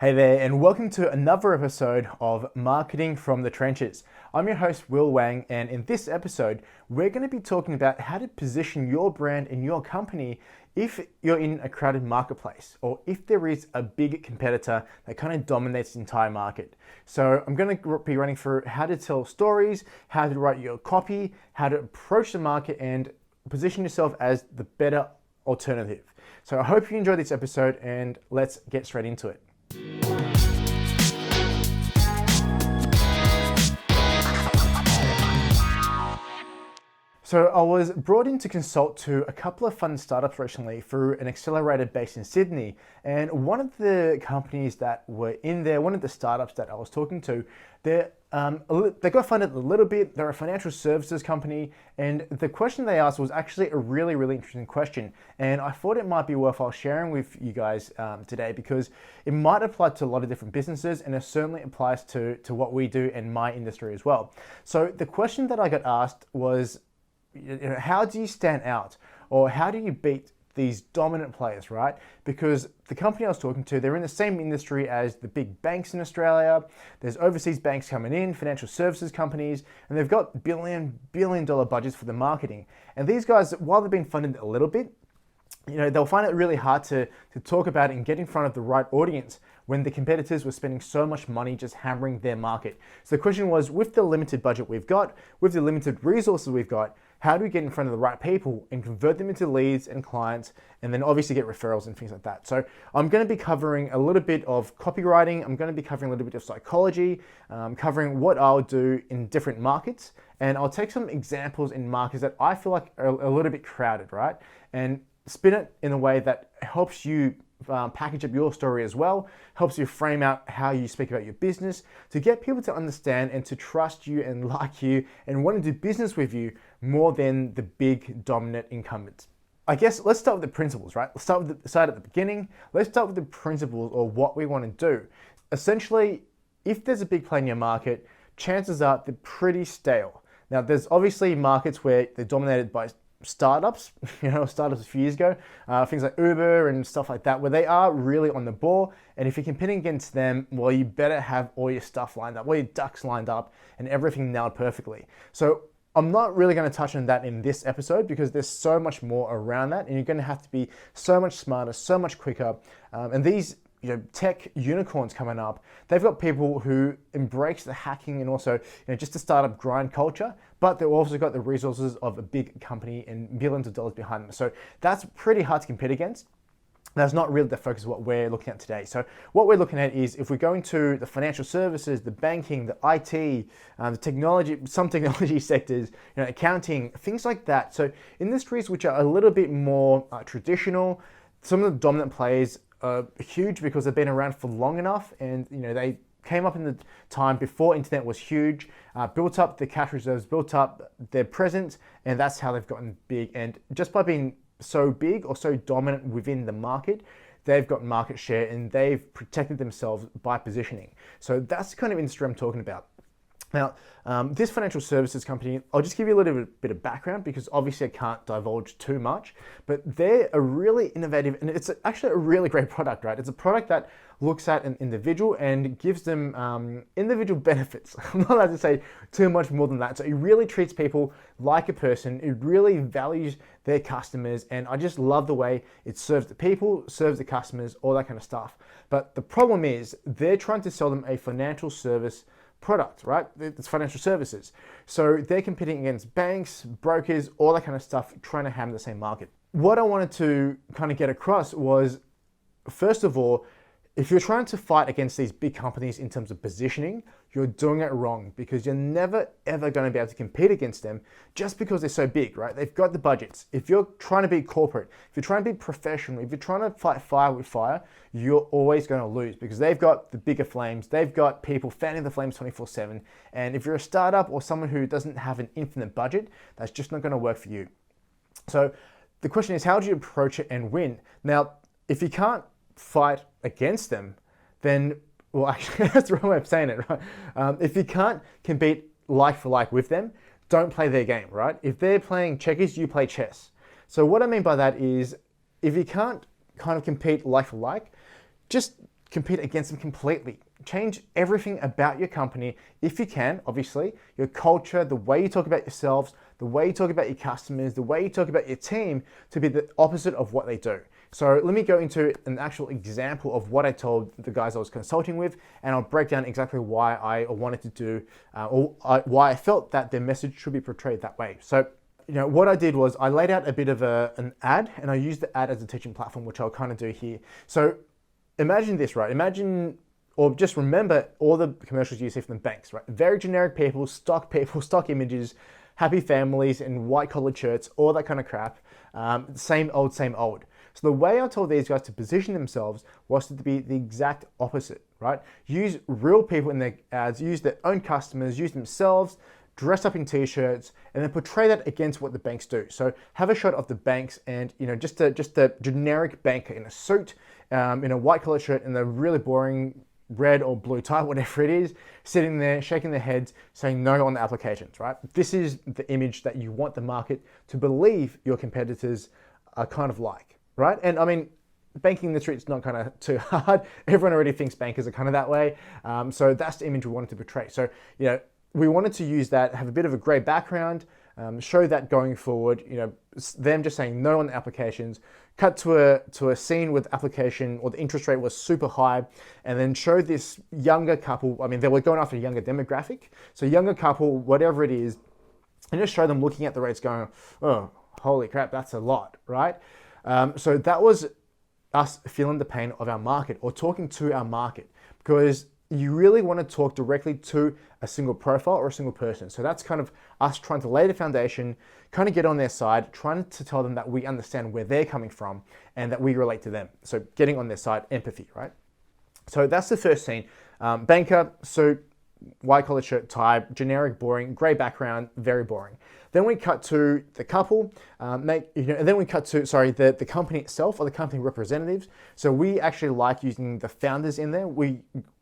Hey there, and welcome to another episode of Marketing from the Trenches. I'm your host, Will Wang, and in this episode, we're going to be talking about how to position your brand and your company if you're in a crowded marketplace or if there is a big competitor that kind of dominates the entire market. So I'm going to be running through how to tell stories, how to write your copy, how to approach the market, and position yourself as the better alternative. So I hope you enjoyed this episode, and let's get straight into it. So I was brought in to consult to a couple of fun startups recently through an accelerator based in Sydney. And one of the companies that were in there, one of the startups that I was talking to, they got funded a little bit. They're a financial services company. And the question they asked was actually a really, really interesting question. And I thought it might be worthwhile sharing with you guys today because it might apply to a lot of different businesses, and it certainly applies to what we do in my industry as well. So the question that I got asked was, how do you stand out, or how do you beat these dominant players, right? Because the company I was talking to, they're in the same industry as the big banks in Australia. There's overseas banks coming in, financial services companies, and they've got billion dollar budgets for the marketing. And these guys, while they've been funded a little bit, they'll find it really hard to talk about it and get in front of the right audience when the competitors were spending so much money just hammering their market. So the question was, with the limited budget we've got, with the limited resources we've got, how do we get in front of the right people and convert them into leads and clients, and then obviously get referrals and things like that. So I'm going to be covering a little bit of copywriting. I'm going to be covering a little bit of psychology, covering what I'll do in different markets. And I'll take some examples in markets that I feel like are a little bit crowded, right? And spin it in a way that helps you package up your story as well, helps you frame out how you speak about your business to get people to understand and to trust you and like you and want to do business with you more than the big dominant incumbents. I guess let's start with the principles, right? Let's start at the beginning. Let's start with the principles or what we want to do. Essentially, if there's a big player in your market, chances are they're pretty stale. Now, there's obviously markets where they're dominated by startups, startups a few years ago, things like Uber and stuff like that, where they are really on the ball. And if you're competing against them, well, you better have all your stuff lined up, all your ducks lined up, and everything nailed perfectly. So I'm not really going to touch on that in this episode because there's so much more around that, and you're going to have to be so much smarter, so much quicker. And these tech unicorns coming up, they've got people who embrace the hacking and also just the startup grind culture, but they've also got the resources of a big company and billions of dollars behind them. So that's pretty hard to compete against. That's not really the focus of what we're looking at today. So what we're looking at is if we go into the financial services, the banking, the IT, the technology, some technology sectors, accounting, things like that. So industries which are a little bit more traditional, some of the dominant players are huge because they've been around for long enough, and they came up in the time before internet was huge, built up the cash reserves, built up their presence, and that's how they've gotten big. And just by being so big or so dominant within the market, they've got market share and they've protected themselves by positioning. So that's the kind of industry I'm talking about. Now, this financial services company, I'll just give you a little bit of background because obviously I can't divulge too much, but they're a really innovative, and it's actually a really great product, right? It's a product that looks at an individual and gives them individual benefits. I'm not allowed to say too much more than that. So it really treats people like a person. It really values their customers, and I just love the way it serves the people, serves the customers, all that kind of stuff. But the problem is they're trying to sell them a financial service product, right? It's financial services. So they're competing against banks, brokers, all that kind of stuff, trying to hammer the same market. What I wanted to kind of get across was, first of all, if you're trying to fight against these big companies in terms of positioning, you're doing it wrong because you're never ever going to be able to compete against them just because they're so big, right? They've got the budgets. If you're trying to be corporate, if you're trying to be professional, if you're trying to fight fire with fire, you're always going to lose because they've got the bigger flames. They've got people fanning the flames 24/7. And if you're a startup or someone who doesn't have an infinite budget, that's just not going to work for you. So the question is, how do you approach it and win? Now, if you can't fight against them, then, well, actually, that's the wrong way of saying it, right? If you can't compete like for like with them, don't play their game, right? If they're playing checkers, you play chess. So what I mean by that is, if you can't kind of compete like for like, just compete against them completely. Change everything about your company, if you can, obviously, your culture, the way you talk about yourselves, the way you talk about your customers, the way you talk about your team to be the opposite of what they do. So let me go into an actual example of what I told the guys I was consulting with, and I'll break down exactly why I wanted to do, why I felt that their message should be portrayed that way. So, what I did was I laid out a bit of an ad, and I used the ad as a teaching platform, which I'll kind of do here. So imagine this, right? Imagine, or just remember all the commercials you see from the banks, right? Very generic people, stock images, happy families in white collared shirts, all that kind of crap. Same old, same old. So the way I told these guys to position themselves was to be the exact opposite, right? Use real people in their ads, use their own customers, use themselves, dress up in t-shirts, and then portray that against what the banks do. So have a shot of the banks and just a generic banker in a suit, in a white collar shirt and a really boring red or blue tie, whatever it is, sitting there, shaking their heads, saying no on the applications, right? This is the image that you want the market to believe your competitors are kind of like, right? And I mean, banking industry, it's not kind of too hard. Everyone already thinks bankers are kind of that way. So that's the image we wanted to portray. So, we wanted to use that, have a bit of a grey background, show that going forward, them just saying no on the applications, cut to a scene with application or the interest rate was super high, and then show this younger couple, I mean, they were going after a younger demographic, so younger couple, whatever it is, and just show them looking at the rates going, oh, holy crap, that's a lot, right? So that was us feeling the pain of our market or talking to our market, because you really want to talk directly to a single profile or a single person. So that's kind of us trying to lay the foundation, kind of get on their side, trying to tell them that we understand where they're coming from and that we relate to them. So getting on their side, empathy, right? So that's the first scene. Banker, suit, white collar shirt, tie, generic, boring, gray background, very boring. Then we cut to the couple, and then we cut to, the company itself or the company representatives. So we actually like using the founders in there. We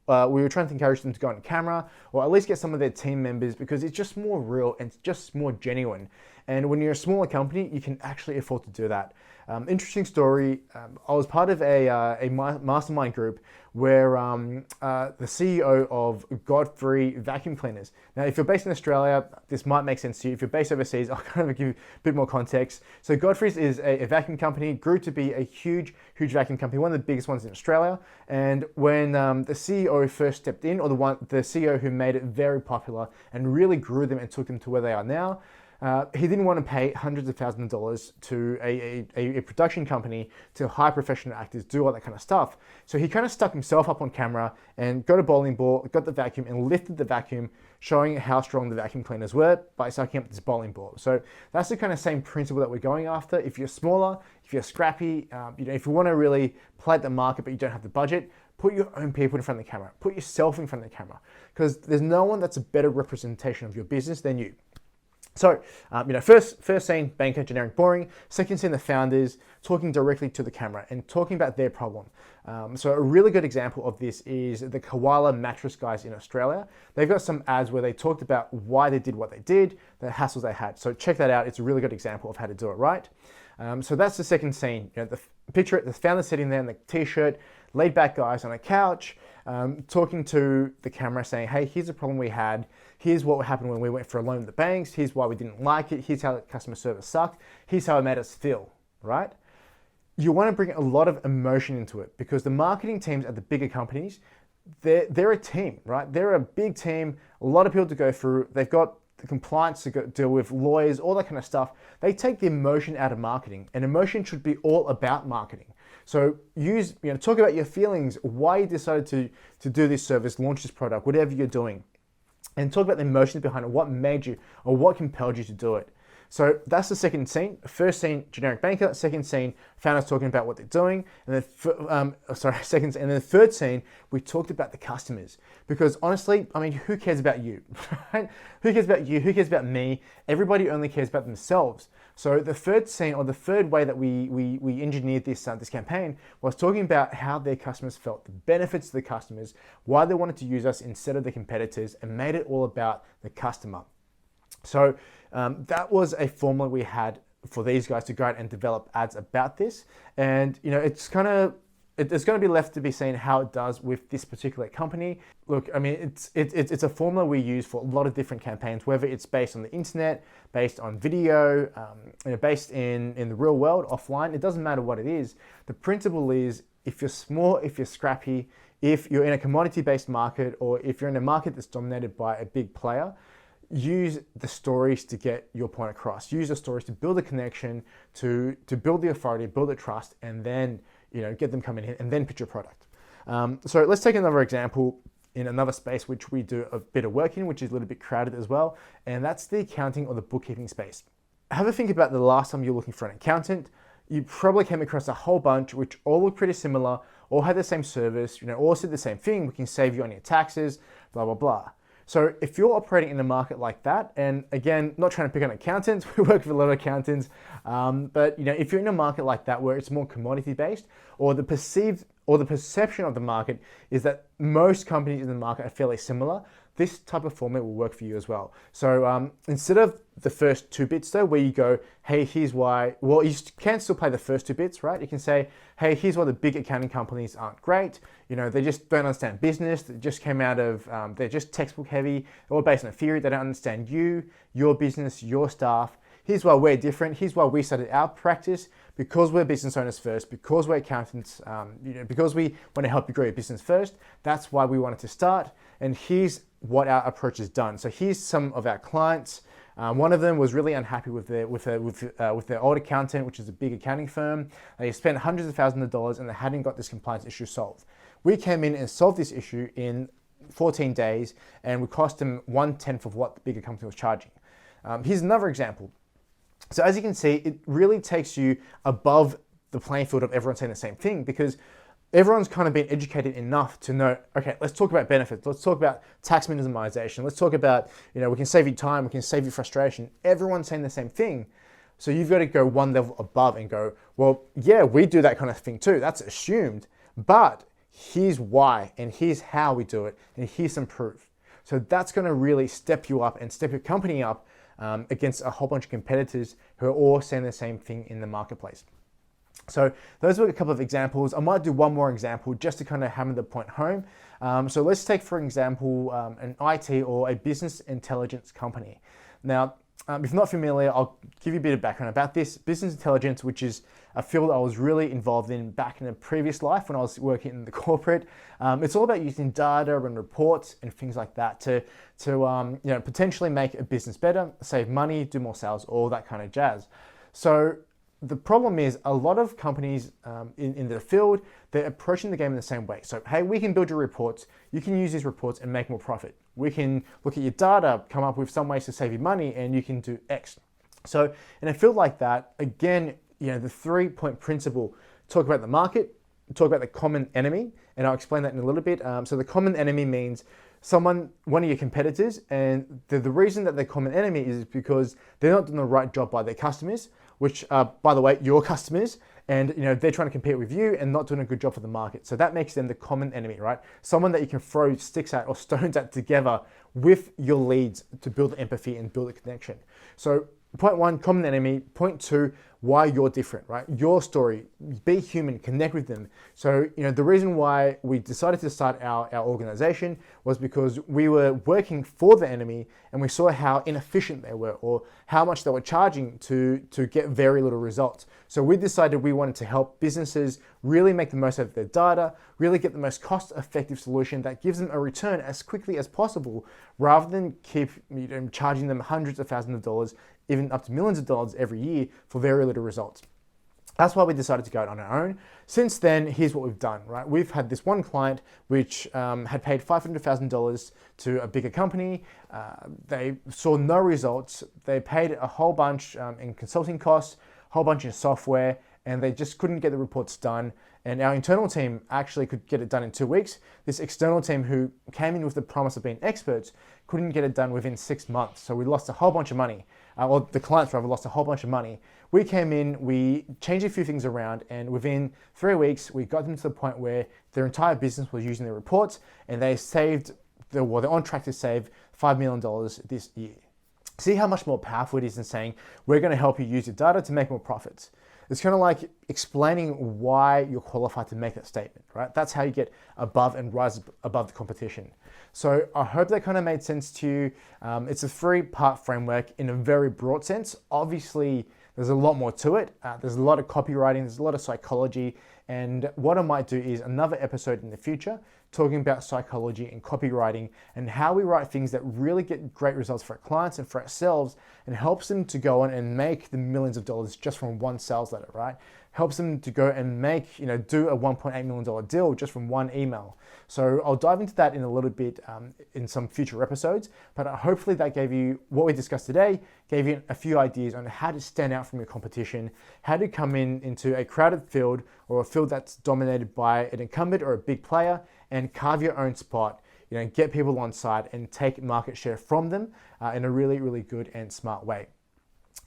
were trying to encourage them to go on camera or at least get some of their team members because it's just more real and it's just more genuine. And when you're a smaller company, you can actually afford to do that. Interesting story. I was part of a mastermind group where the CEO of Godfrey Vacuum Cleaners. Now, if you're based in Australia, this might make sense to you. If you're based overseas, I'll kind of give you a bit more context. So Godfrey's is a vacuum company, grew to be a huge vacuum company, one of the biggest ones in Australia. And when the CEO first stepped in, or the CEO who made it very popular and really grew them and took them to where they are now, he didn't want to pay hundreds of thousands of dollars to a production company to hire professional actors, do all that kind of stuff. So he kind of stuck himself up on camera and got a bowling ball, got the vacuum and lifted the vacuum, showing how strong the vacuum cleaners were by sucking up this bowling ball. So that's the kind of same principle that we're going after. If you're smaller, if you're scrappy, if you want to really play at the market but you don't have the budget, put your own people in front of the camera. Put yourself in front of the camera, because there's no one that's a better representation of your business than you. So, first scene, banker, generic, boring. Second scene, the founders talking directly to the camera and talking about their problem. So a really good example of this is the Koala mattress guys in Australia. They've got some ads where they talked about why they did what they did, the hassles they had. So check that out. It's a really good example of how to do it right. So that's the second scene. The picture, the founder sitting there in the t-shirt, laid back guys on a couch, talking to the camera saying, hey, here's the problem we had. Here's what happened when we went for a loan with the banks. Here's why we didn't like it. Here's how customer service sucked. Here's how it made us feel, right? You want to bring a lot of emotion into it, because the marketing teams at the bigger companies, they're a team, right? They're a big team, a lot of people to go through. They've got the compliance to deal with, lawyers, all that kind of stuff. They take the emotion out of marketing, and emotion should be all about marketing. So talk about your feelings, why you decided to do this service, launch this product, whatever you're doing, and talk about the emotions behind it, what made you or what compelled you to do it. So that's the second scene. First scene, generic banker. Second scene, founders talking about what they're doing. And then, and then the third scene, we talked about the customers. Because honestly, I mean, who cares about you, right? Who cares about you? Who cares about me? Everybody only cares about themselves. So the third scene, or the third way that we engineered this campaign, was talking about how their customers felt, the benefits to the customers, why they wanted to use us instead of the competitors, and made it all about the customer. So that was a formula we had for these guys to go out and develop ads about this. And it's kind of it's going to be left to be seen how it does with this particular company. Look, I mean, it's a formula we use for a lot of different campaigns, whether it's based on the internet, based on video, based in the real world, offline. It doesn't matter what it is. The principle is, if you're small, if you're scrappy, if you're in a commodity-based market, or if you're in a market that's dominated by a big player, use the stories to get your point across. Use the stories to build a connection, to build the authority, build the trust, and then get them coming in, and then pitch your product. So let's take another example in another space which we do a bit of work in, which is a little bit crowded as well, and that's the accounting or the bookkeeping space. Have a think about the last time you're looking for an accountant. You probably came across a whole bunch which all look pretty similar, all had the same service, all said the same thing: we can save you on your taxes, blah, blah, blah. So if you're operating in a market like that, and again, not trying to pick on accountants, we work with a lot of accountants, but if you're in a market like that where it's more commodity based, or the perception of the market is that most companies in the market are fairly similar, this type of format will work for you as well. So instead of the first 2 bits though, where you go, hey, here's why, well, you can still play the first 2 bits, right? You can say, hey, here's why the big accounting companies aren't great. They just don't understand business. They just came out of, they're just textbook heavy. They're all based on a theory. They don't understand you, your business, your staff. Here's why we're different. Here's why we started our practice, because we're business owners first, because we're accountants, because we want to help you grow your business first. That's why we wanted to start. And here's what our approach has done. So here's some of our clients. One of them was really unhappy with their old accountant, which is a big accounting firm. They spent hundreds of thousands of dollars and they hadn't got this compliance issue solved. We came in and solved this issue in 14 days, and we cost them 1/10 of what the bigger company was charging. Here's another example. So as you can see, it really takes you above the playing field of everyone saying the same thing, because everyone's kind of been educated enough to know, okay, let's talk about benefits. Let's talk about tax minimization. Let's talk about, we can save you time, we can save you frustration. Everyone's saying the same thing. So you've got to go one level above and go, well, yeah, we do that kind of thing too. That's assumed, but here's why, and here's how we do it, and here's some proof. So that's going to really step you up and step your company up against a whole bunch of competitors who are all saying the same thing in the marketplace. So those were a couple of examples. I might do one more example just to kind of hammer the point home. So let's take, for example, an IT or a business intelligence company. Now, if you're not familiar, I'll give you a bit of background about this. Business intelligence, which is a field I was really involved in back in a previous life when I was working in the corporate. It's all about using data and reports and things like that to potentially make a business better, save money, do more sales, all that kind of jazz. So the problem is a lot of companies in the field, they're approaching the game in the same way. So, hey, we can build your reports. You can use these reports and make more profit. We can look at your data, come up with some ways to save you money, and you can do X. So in a field like that, again, the 3-point principle: talk about the market, talk about the common enemy, and I'll explain that in a little bit. So the common enemy means one of your competitors, and the reason that they're common enemy is because they're not doing the right job by their customers, which are, by the way, your customers, and they're trying to compete with you and not doing a good job for the market. So that makes them the common enemy, right? Someone that you can throw sticks at or stones at together with your leads to build empathy and build a connection. So point 1, common enemy. Point 2, why you're different, right? Your story, be human, connect with them. So, the reason why we decided to start our organization was because we were working for the enemy and we saw how inefficient they were, or how much they were charging to get very little results. So we decided we wanted to help businesses really make the most out of their data, really get the most cost-effective solution that gives them a return as quickly as possible, rather than keep charging them hundreds of thousands of dollars, even up to millions of dollars every year for very little results. That's why we decided to go out on our own. Since then, here's what we've done, right? We've had this one client which had paid $500,000 to a bigger company. They saw no results. They paid a whole bunch in consulting costs, a whole bunch in software, and they just couldn't get the reports done. And our internal team actually could get it done in 2 weeks. This external team, who came in with the promise of being experts, couldn't get it done within 6 months. So we lost a whole bunch of money. Or the clients rather lost a whole bunch of money. We came in, we changed a few things around, and within 3 weeks, we got them to the point where their entire business was using their reports, and they're on track to save $5 million this year. See how much more powerful it is than saying, we're going to help you use your data to make more profits. It's kind of like explaining why you're qualified to make that statement, right? That's how you get above and rise above the competition. So I hope that kind of made sense to you. It's a 3-part framework in a very broad sense. Obviously, there's a lot more to it. There's a lot of copywriting, there's a lot of psychology, and what I might do is another episode in the future talking about psychology and copywriting and how we write things that really get great results for our clients and for ourselves and helps them to go on and make the millions of dollars just from one sales letter, right? Helps them to go and make, do a $1.8 million deal just from one email. So I'll dive into that in a little bit in some future episodes, but hopefully that gave you, what we discussed today, gave you a few ideas on how to stand out from your competition, how to come into a crowded field or a field that's dominated by an incumbent or a big player and carve your own spot, get people on side and take market share from them in a really, really good and smart way.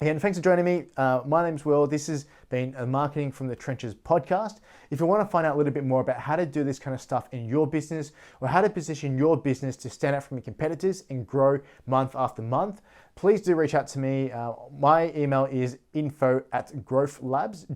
Again, thanks for joining me. My name's Will. This has been a Marketing from the Trenches podcast. If you want to find out a little bit more about how to do this kind of stuff in your business or how to position your business to stand out from your competitors and grow month after month, please do reach out to me. My email is info@growthlabs,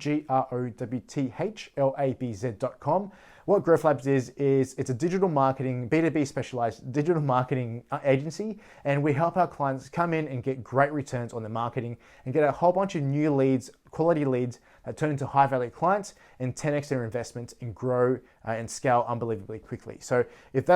growthlabs.com. What Growth Labs is it's a digital marketing, B2B specialized digital marketing agency, and we help our clients come in and get great returns on their marketing and get a whole bunch of new leads, quality leads that turn into high value clients and 10x their investments and grow and scale unbelievably quickly. So if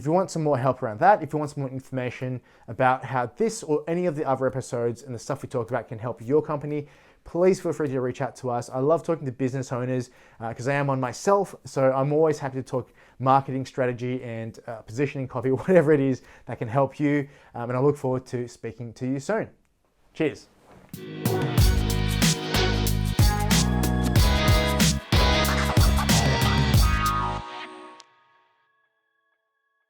you want some more help around that, if you want some more information about how this or any of the other episodes and the stuff we talked about can help your company, please feel free to reach out to us. I love talking to business owners because I am one myself. So I'm always happy to talk marketing strategy and positioning copy, whatever it is that can help you. And I look forward to speaking to you soon. Cheers.